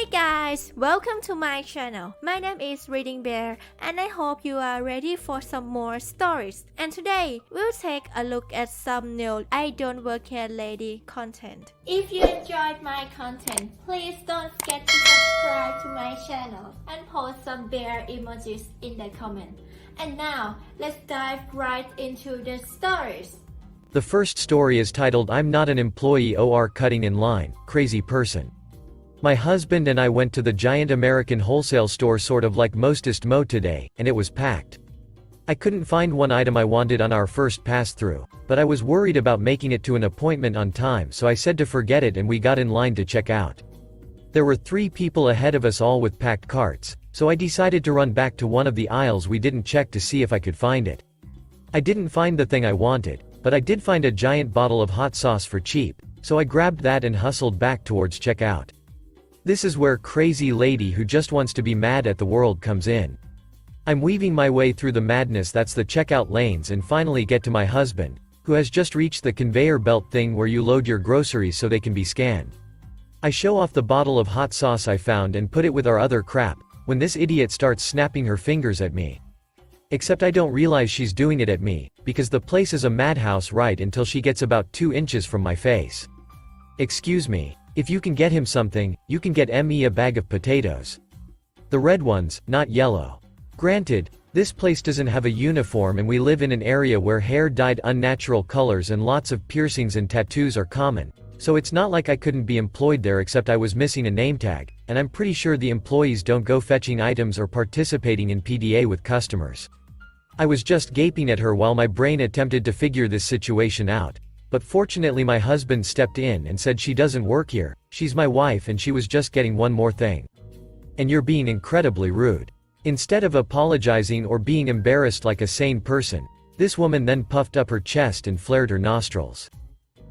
Hi guys, welcome to my channel. My name is ReadingBear and I hope you are ready for some more stories. And today, we'll take a look at some new IDontWorkHereLady content. If you enjoyed my content, please don't forget to subscribe to my channel and post some bear emojis in the comment. And now, let's dive right into the stories. The first story is titled I'm Not an Employee or Cutting in Line, Crazy Person. My husband and I went to the giant American wholesale store sort of like mostest mo today, and it was packed. I couldn't find one item I wanted on our first pass-through, but I was worried about making it to an appointment on time, so I said to forget it and we got in line to check out. There were 3 people ahead of us, all with packed carts, so I decided to run back to one of the aisles we didn't check to see if I could find it. I didn't find the thing I wanted, but I did find a giant bottle of hot sauce for cheap, so I grabbed that and hustled back towards checkout. This is where crazy lady who just wants to be mad at the world comes in. I'm weaving my way through the madness that's the checkout lanes and finally get to my husband, who has just reached the conveyor belt thing where you load your groceries so they can be scanned. I show off the bottle of hot sauce I found and put it with our other crap, when this idiot starts snapping her fingers at me. Except I don't realize she's doing it at me, because the place is a madhouse right until she gets about 2 inches from my face. Excuse me. If you can get him something, you can get me a bag of potatoes. The red ones, not yellow. Granted, this place doesn't have a uniform and we live in an area where hair dyed unnatural colors and lots of piercings and tattoos are common, so it's not like I couldn't be employed there, except I was missing a name tag, and I'm pretty sure the employees don't go fetching items or participating in PDA with customers. I was just gaping at her while my brain attempted to figure this situation out. But fortunately my husband stepped in and said she doesn't work here, she's my wife and she was just getting one more thing. And you're being incredibly rude. Instead of apologizing or being embarrassed like a sane person, this woman then puffed up her chest and flared her nostrils.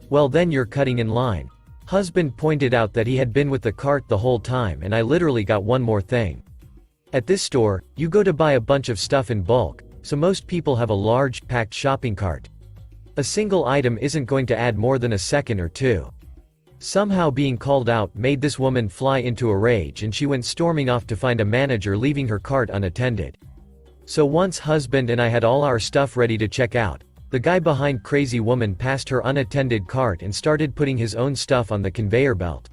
Well then you're cutting in line. Husband pointed out that he had been with the cart the whole time and I literally got one more thing. At this store, you go to buy a bunch of stuff in bulk, so most people have a large, packed shopping cart. A single item isn't going to add more than a second or 2. Somehow being called out made this woman fly into a rage and she went storming off to find a manager, leaving her cart unattended. So once husband and I had all our stuff ready to check out, the guy behind crazy woman passed her unattended cart and started putting his own stuff on the conveyor belt.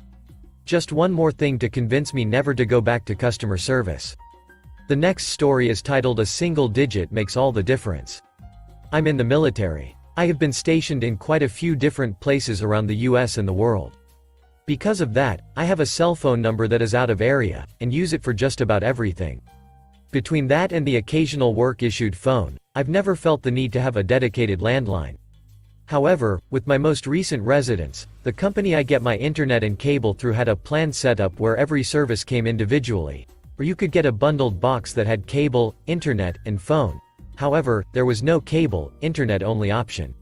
Just one more thing to convince me never to go back to customer service. The next story is titled A Single Digit Makes All the Difference. I'm in the military. I have been stationed in quite a few different places around the US and the world. Because of that, I have a cell phone number that is out of area, and use it for just about everything. Between that and the occasional work-issued phone, I've never felt the need to have a dedicated landline. However, with my most recent residence, the company I get my internet and cable through had a plan set up where every service came individually, or you could get a bundled box that had cable, internet, and phone. However, there was no cable, internet-only option.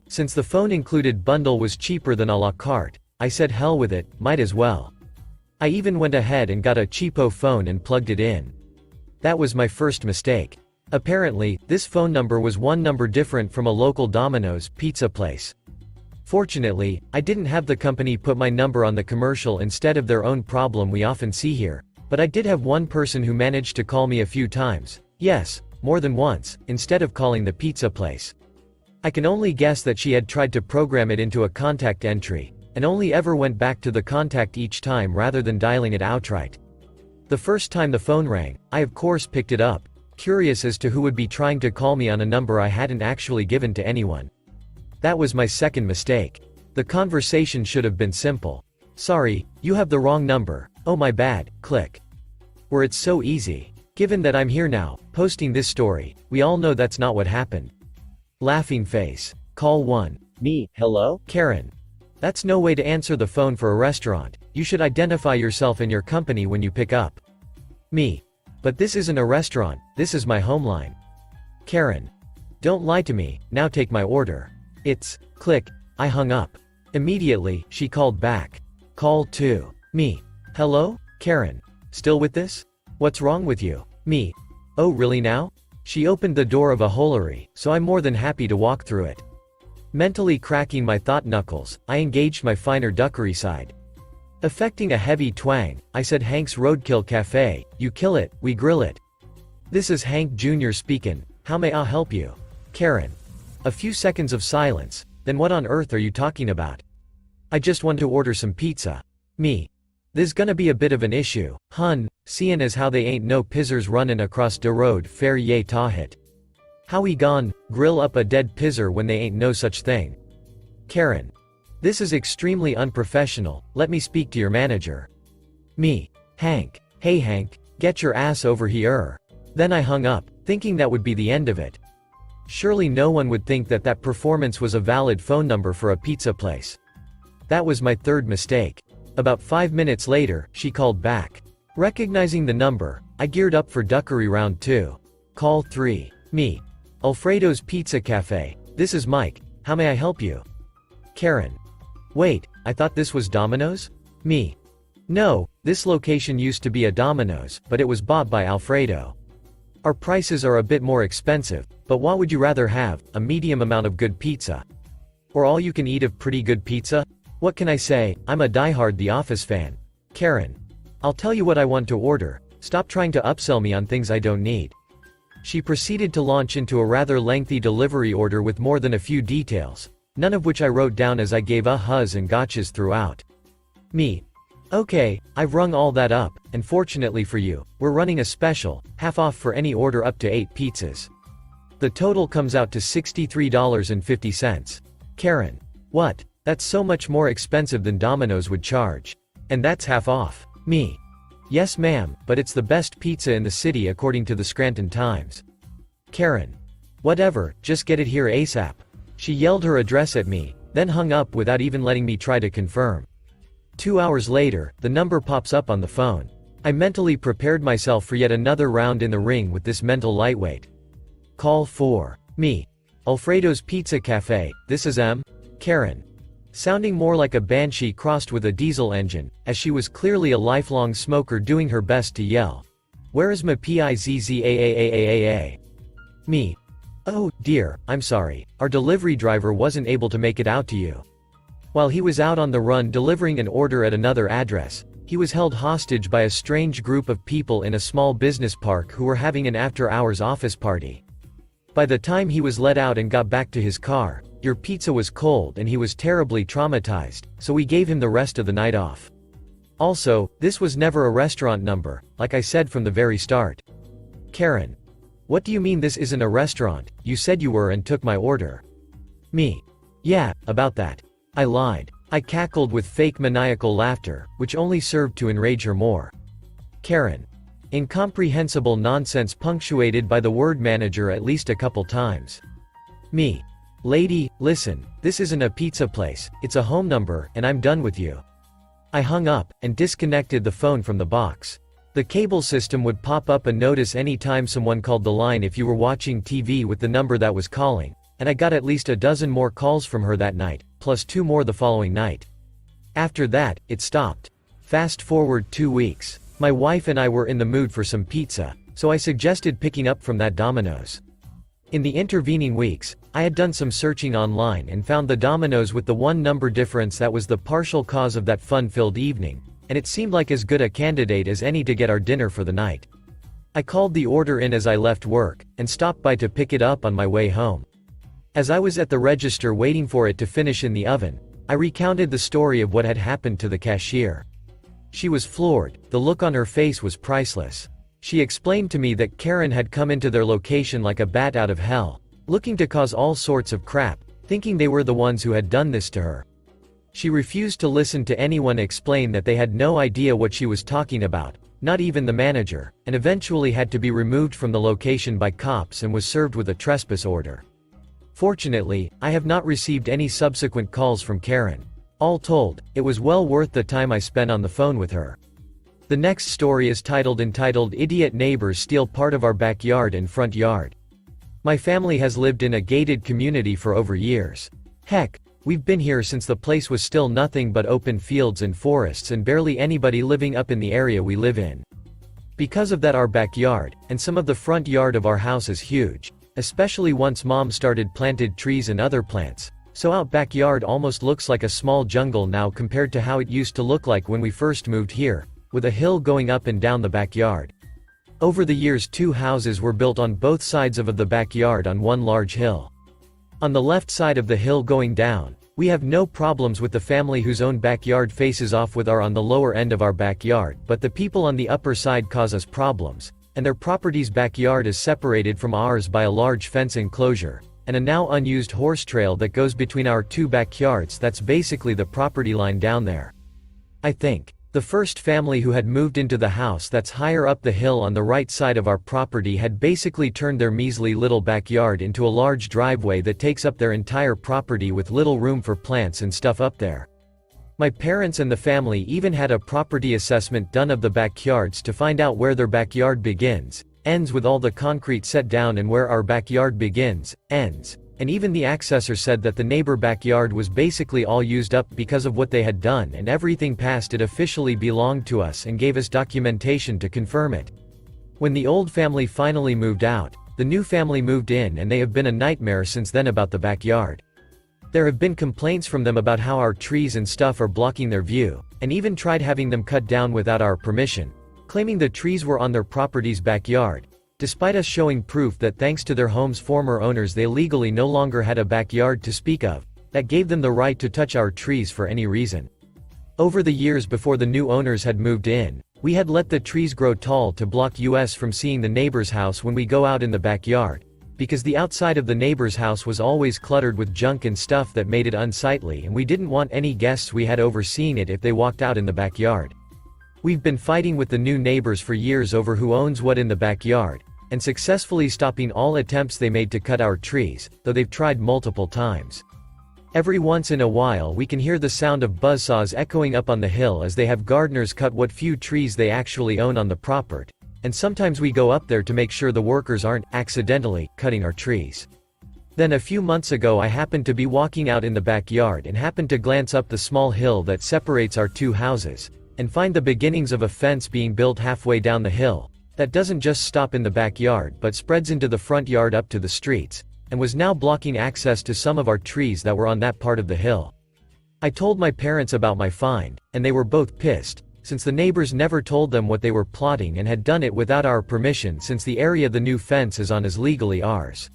Since the phone included bundle was cheaper than a la carte, I said hell with it, might as well. I even went ahead and got a cheapo phone and plugged it in. That was my first mistake. Apparently, this phone number was one number different from a local Domino's pizza place. Fortunately, I didn't have the company put my number on the commercial instead of their own problem we often see here, but I did have one person who managed to call me a few times. Yes. More than once, instead of calling the pizza place. I can only guess that she had tried to program it into a contact entry, and only ever went back to the contact each time rather than dialing it outright. The first time the phone rang, I of course picked it up, curious as to who would be trying to call me on a number I hadn't actually given to anyone. That was my second mistake. The conversation should have been simple. Sorry, you have the wrong number. Oh my bad, click. Where it's so easy. Given that I'm here now, posting this story, we all know that's not what happened. Laughing face. Call 1. Me, hello? Karen. That's no way to answer the phone for a restaurant. You should identify yourself and your company when you pick up. Me. But this isn't a restaurant, this is my home line. Karen. Don't lie to me, now take my order. It's, click, I hung up. Immediately, she called back. Call 2. Me. Hello? Karen. Still with this? What's wrong with you? Me. Oh really now? She opened the door of a holery, so I'm more than happy to walk through it. Mentally cracking my thought knuckles, I engaged my finer duckery side. Affecting a heavy twang, I said Hank's Roadkill Cafe, you kill it, we grill it. This is Hank Jr. speakin', how may I help you? Karen. A few seconds of silence, then what on earth are you talking about? I just want to order some pizza. Me. This gonna be a bit of an issue, hun, seein' as how they ain't no pizzers runnin' across de road fair yay ta hit. How we gon' grill up a dead pizzer when they ain't no such thing? Karen. This is extremely unprofessional, let me speak to your manager. Me. Hank. Hey Hank, get your ass over here. Then I hung up, thinking that would be the end of it. Surely no one would think that that performance was a valid phone number for a pizza place. That was my third mistake. About 5 minutes later, she called back. Recognizing the number, I geared up for duckery round 2. Call 3. Me. Alfredo's Pizza Cafe. This is Mike. How may I help you? Karen. Wait, I thought this was Domino's? Me. No, this location used to be a Domino's, but it was bought by Alfredo. Our prices are a bit more expensive, but what would you rather have, a medium amount of good pizza? Or all you can eat of pretty good pizza? What can I say, I'm a diehard The Office fan. Karen. I'll tell you what I want to order, stop trying to upsell me on things I don't need. She proceeded to launch into a rather lengthy delivery order with more than a few details, none of which I wrote down as I gave uhs and gotchas throughout. Me. Okay, I've rung all that up, and fortunately for you, we're running a special, half off for any order up to 8 pizzas. The total comes out to $63.50. Karen. What? That's so much more expensive than Domino's would charge. And that's half off. Me. Yes ma'am, but it's the best pizza in the city according to the Scranton Times. Karen. Whatever, just get it here ASAP. She yelled her address at me, then hung up without even letting me try to confirm. 2 hours later, the number pops up on the phone. I mentally prepared myself for yet another round in the ring with this mental lightweight. Call 4. Me. Alfredo's Pizza Cafe, this is M. Karen. Sounding more like a banshee crossed with a diesel engine, as she was clearly a lifelong smoker doing her best to yell. Where is my PIZZAAAAA? Me. Oh, dear, I'm sorry, our delivery driver wasn't able to make it out to you. While he was out on the run delivering an order at another address, he was held hostage by a strange group of people in a small business park who were having an after-hours office party. By the time he was let out and got back to his car, your pizza was cold and he was terribly traumatized, so we gave him the rest of the night off. Also, this was never a restaurant number, like I said from the very start. Karen. What do you mean this isn't a restaurant? You said you were and took my order. Me. Yeah, about that. I lied. I cackled with fake maniacal laughter, which only served to enrage her more. Karen. Incomprehensible nonsense punctuated by the word manager at least a couple times. Me. Lady, listen, this isn't a pizza place, it's a home number, and I'm done with you. I hung up, and disconnected the phone from the box. The cable system would pop up a notice anytime someone called the line if you were watching TV with the number that was calling, and I got at least a dozen more calls from her that night, plus 2 more the following night. After that, it stopped. Fast forward 2 weeks. My wife and I were in the mood for some pizza, so I suggested picking up from that Domino's. In the intervening weeks, I had done some searching online and found the Domino's with the 1 number difference that was the partial cause of that fun-filled evening, and it seemed like as good a candidate as any to get our dinner for the night. I called the order in as I left work, and stopped by to pick it up on my way home. As I was at the register waiting for it to finish in the oven, I recounted the story of what had happened to the cashier. She was floored, the look on her face was priceless. She explained to me that Karen had come into their location like a bat out of hell, looking to cause all sorts of crap, thinking they were the ones who had done this to her. She refused to listen to anyone explain that they had no idea what she was talking about, not even the manager, and eventually had to be removed from the location by cops and was served with a trespass order. Fortunately, I have not received any subsequent calls from Karen. All told, it was well worth the time I spent on the phone with her. The next story is entitled Idiot Neighbors Steal Part of Our Backyard and Front Yard. My family has lived in a gated community for over years. Heck, we've been here since the place was still nothing but open fields and forests and barely anybody living up in the area we live in. Because of that, our backyard, and some of the front yard of our house is huge, especially once Mom started planted trees and other plants, So out backyard almost looks like a small jungle now compared to how it used to look like when we first moved here, with a hill going up and down the backyard. Over the years 2 houses were built on both sides of the backyard on one large hill. On the left side of the hill going down, we have no problems with the family whose own backyard faces off with our on the lower end of our backyard, but the people on the upper side cause us problems, and their property's backyard is separated from ours by a large fence enclosure, and a now unused horse trail that goes between our 2 backyards. That's basically the property line down there. I think the first family who had moved into the house that's higher up the hill on the right side of our property had basically turned their measly little backyard into a large driveway that takes up their entire property with little room for plants and stuff up there. My parents and the family even had a property assessment done of the backyards to find out where their backyard begins, ends with all the concrete set down, and where our backyard begins, ends. And even the accessor said that the neighbor backyard was basically all used up because of what they had done, and everything past it officially belonged to us, and gave us documentation to confirm it. When the old family finally moved out, the new family moved in, and they have been a nightmare since then about the backyard. There have been complaints from them about how our trees and stuff are blocking their view, and even tried having them cut down without our permission, claiming the trees were on their property's backyard, despite us showing proof that thanks to their home's former owners they legally no longer had a backyard to speak of, that gave them the right to touch our trees for any reason. Over the years before the new owners had moved in, we had let the trees grow tall to block us from seeing the neighbor's house when we go out in the backyard, because the outside of the neighbor's house was always cluttered with junk and stuff that made it unsightly, and we didn't want any guests we had over seeing it if they walked out in the backyard. We've been fighting with the new neighbors for years over who owns what in the backyard, and successfully stopping all attempts they made to cut our trees, though they've tried multiple times. Every once in a while we can hear the sound of buzzsaws echoing up on the hill as they have gardeners cut what few trees they actually own on the property, and sometimes we go up there to make sure the workers aren't, accidentally, cutting our trees. Then a few months ago I happened to be walking out in the backyard and happened to glance up the small hill that separates our 2 houses, and find the beginnings of a fence being built halfway down the hill, that doesn't just stop in the backyard but spreads into the front yard up to the streets, and was now blocking access to some of our trees that were on that part of the hill. I told my parents about my find, and they were both pissed, since the neighbors never told them what they were plotting and had done it without our permission, since the area the new fence is on is legally ours.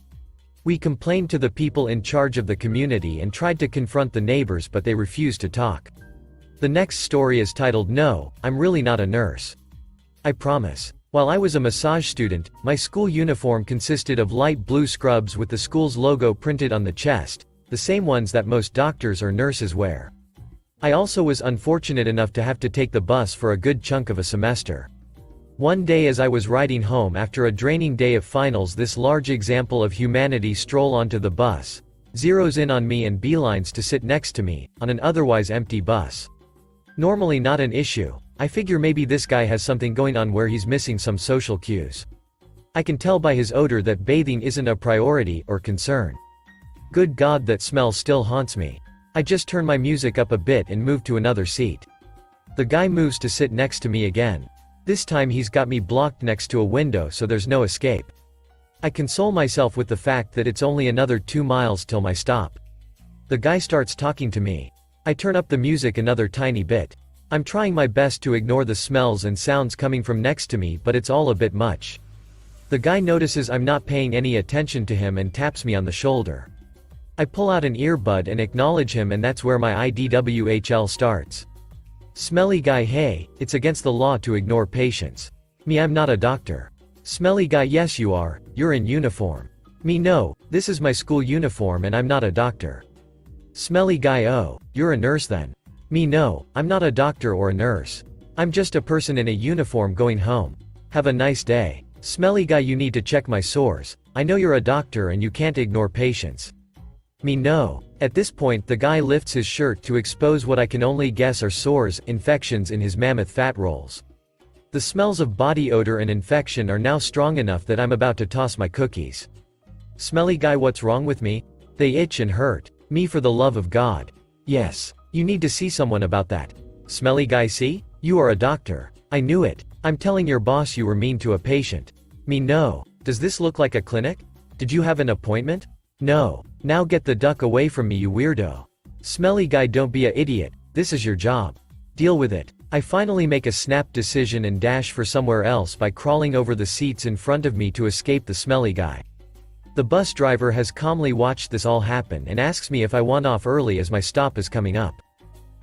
We complained to the people in charge of the community and tried to confront the neighbors, but they refused to talk. The next story is titled "No, I'm Really Not a Nurse." I promise. While I was a massage student, my school uniform consisted of light blue scrubs with the school's logo printed on the chest, the same ones that most doctors or nurses wear. I also was unfortunate enough to have to take the bus for a good chunk of a semester. One day as I was riding home after a draining day of finals, this large example of humanity stroll onto the bus, zeroes in on me and beelines to sit next to me, on an otherwise empty bus. Normally not an issue. I figure maybe this guy has something going on where he's missing some social cues. I can tell by his odor that bathing isn't a priority or concern. Good God, that smell still haunts me. I just turn my music up a bit and move to another seat. The guy moves to sit next to me again. This time he's got me blocked next to a window, so there's no escape. I console myself with the fact that it's only another 2 miles till my stop. The guy starts talking to me. I turn up the music another tiny bit. I'm trying my best to ignore the smells and sounds coming from next to me, but it's all a bit much. The guy notices I'm not paying any attention to him and taps me on the shoulder. I pull out an earbud and acknowledge him, and that's where my IDWHL starts. Smelly Guy: hey, it's against the law to ignore patients. Me: I'm not a doctor. Smelly Guy: yes you are, you're in uniform. Me: no, this is my school uniform and I'm not a doctor. Smelly Guy: oh, you're a nurse then. Me: no, I'm not a doctor or a nurse. I'm just a person in a uniform going home. Have a nice day. Smelly Guy: you need to check my sores. I know you're a doctor and you can't ignore patients. Me: no. At this point the guy lifts his shirt to expose what I can only guess are sores, infections in his mammoth fat rolls. The smells of body odor and infection are now strong enough that I'm about to toss my cookies. Smelly Guy: what's wrong with me? They itch and hurt. Me: for the love of God. Yes. You need to see someone about that. Smelly Guy: see? You are a doctor. I knew it. I'm telling your boss you were mean to a patient. Me: no. Does this look like a clinic? Did you have an appointment? No. Now get the duck away from me, you weirdo. Smelly guy, don't be a idiot, this is your job. Deal with it. I finally make a snap decision and dash for somewhere else by crawling over the seats in front of me to escape the smelly guy. The bus driver has calmly watched this all happen and asks me if I want off early as my stop is coming up.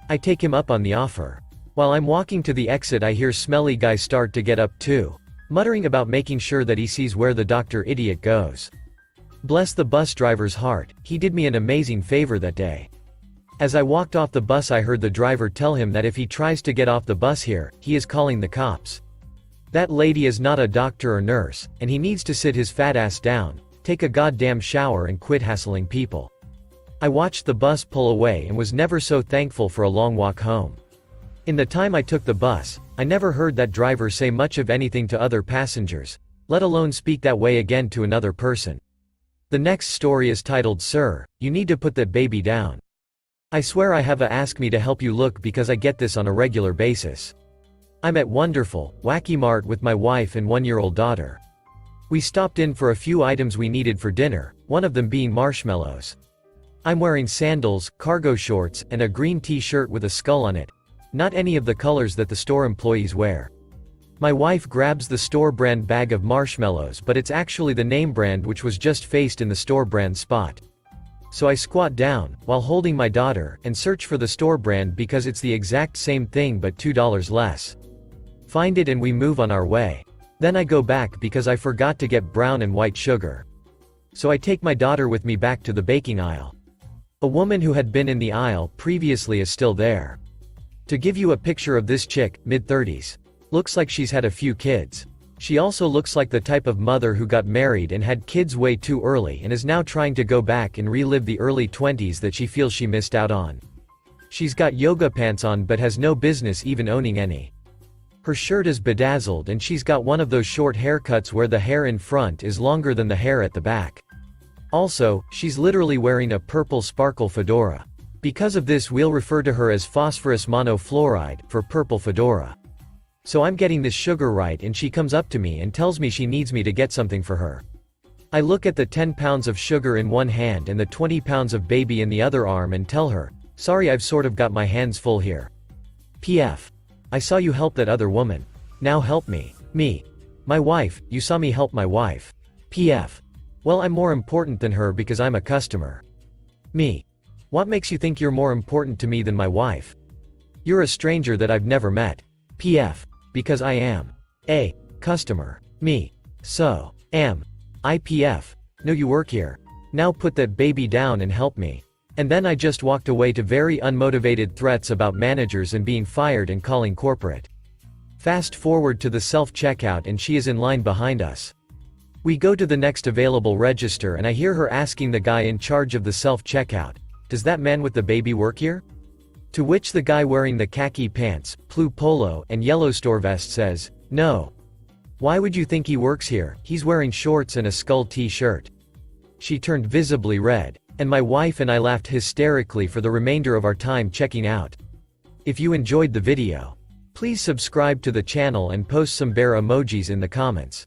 I take him up on the offer. While I'm walking to the exit, I hear smelly guy start to get up too, muttering about making sure that he sees where the doctor idiot goes. Bless the bus driver's heart, he did me an amazing favor that day. As I walked off the bus, I heard the driver tell him that if he tries to get off the bus here, he is calling the cops. That lady is not a doctor or nurse, and he needs to sit his fat ass down, take a goddamn shower and quit hassling people. I watched the bus pull away and was never so thankful for a long walk home. In the time I took the bus, I never heard that driver say much of anything to other passengers, let alone speak that way again to another person. The next story is titled, Sir, you need to put that baby down. I swear I have a ask me to help you look because I get this on a regular basis. I'm at Wonderful, Wacky Mart with my wife and 1-year-old daughter. We stopped in for a few items we needed for dinner, one of them being marshmallows. I'm wearing sandals, cargo shorts, and a green t-shirt with a skull on it, not any of the colors that the store employees wear. My wife grabs the store brand bag of marshmallows, but it's actually the name brand which was just faced in the store brand spot. So I squat down, while holding my daughter, and search for the store brand because it's the exact same thing but $2 less. Find it and we move on our way. Then I go back because I forgot to get brown and white sugar. So I take my daughter with me back to the baking aisle. A woman who had been in the aisle previously is still there. To give you a picture of this chick, mid-30s. Looks like she's had a few kids. She also looks like the type of mother who got married and had kids way too early and is now trying to go back and relive the early 20s that she feels she missed out on. She's got yoga pants on but has no business even owning any. Her shirt is bedazzled and she's got one of those short haircuts where the hair in front is longer than the hair at the back. Also, she's literally wearing a purple sparkle fedora. Because of this, we'll refer to her as phosphorus monofluoride, for purple fedora. So I'm getting this sugar right and she comes up to me and tells me she needs me to get something for her. I look at the 10 pounds of sugar in one hand and the 20 pounds of baby in the other arm and tell her, sorry, I've sort of got my hands full here. PF. I saw you help that other woman. Now help me. Me. My wife, you saw me help my wife. PF. Well, I'm more important than her because I'm a customer. Me. What makes you think you're more important to me than my wife? You're a stranger that I've never met. PF. Because I am a customer. Me. So am IPF. No, you work here. Now put that baby down and help me. And then I just walked away to very unmotivated threats about managers and being fired and calling corporate. Fast forward to the self-checkout and she is in line behind us. We go to the next available register and I hear her asking the guy in charge of the self-checkout, does that man with the baby work here? To which the guy wearing the khaki pants, blue polo, and yellow store vest says, no. Why would you think he works here? He's wearing shorts and a skull t-shirt. She turned visibly red, and my wife and I laughed hysterically for the remainder of our time checking out. If you enjoyed the video, please subscribe to the channel and post some bear emojis in the comments.